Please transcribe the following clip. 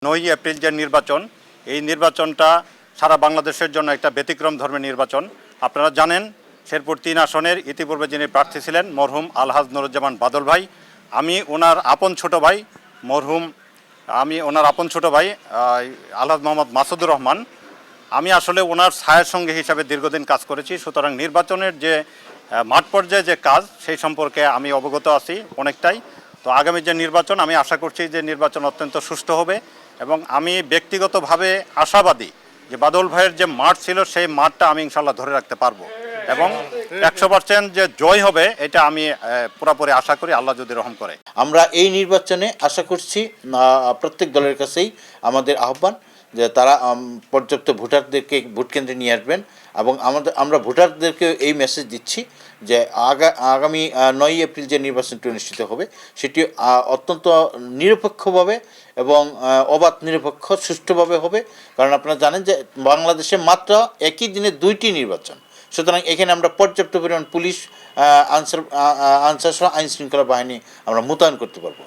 9ই April যে নির্বাচন, এই নির্বাচনটা সারা বাংলাদেশের জন্য একটা ব্যতিক্রম ধর্মের নির্বাচন। আপনারা জানেন শেরপুর 3 আসনের ইতিপূর্বে যিনি প্রার্থী ছিলেন মরহুম আলহাজ নুরুজ্জামান বাদল ভাই, আমি ওনার আপন ছোট ভাই আলহাজ মোহাম্মদ মাসুদুর রহমান, আমি আসলে ওনার ছায়ার সঙ্গে হিসাবে দীর্ঘদিন কাজ করেছি। সুতরাং নির্বাচনের যে মাঠ পর্যায়ে যে কাজ সেই সম্পর্কে আমি অবগত আছি অনেকটাই। তো আগামী যে নির্বাচন, আমি আশা করছি যে নির্বাচন অত্যন্ত সুষ্ঠু হবে এবং আমি ব্যক্তিগতভাবে আশাবাদী যে বাদল ভাইয়ের যে মাঠ ছিল সেই মাঠটা আমি ইনশাল্লাহ ধরে রাখতে পারবো এবং 100% যে জয় হবে এটা আমি পুরোপুরি আশা করি, আল্লাহ যদি রহম করে। আমরা এই নির্বাচনে আশা করছি প্রত্যেক দলের কাছেই আমাদের আহ্বান যে তারা পর্যাপ্ত ভোটারদেরকে ভোট কেন্দ্রে নিয়ে আসবেন এবং আমরা ভোটারদেরকে এই মেসেজ দিচ্ছি যে আগামী 9ই এপ্রিল যে নির্বাচনটি অনুষ্ঠিত হবে সেটি অত্যন্ত নিরপেক্ষভাবে এবং অবাধ নিরপেক্ষ সুষ্ঠুভাবে হবে। কারণ আপনারা জানেন যে বাংলাদেশে মাত্র একই দিনে 2টি নির্বাচন, সুতরাং এখানে আমরা পর্যাপ্ত পরিমাণ পুলিশ আনসার সহ আইন শৃঙ্খলা বাহিনী আমরা মোতায়েন করতে পারবো।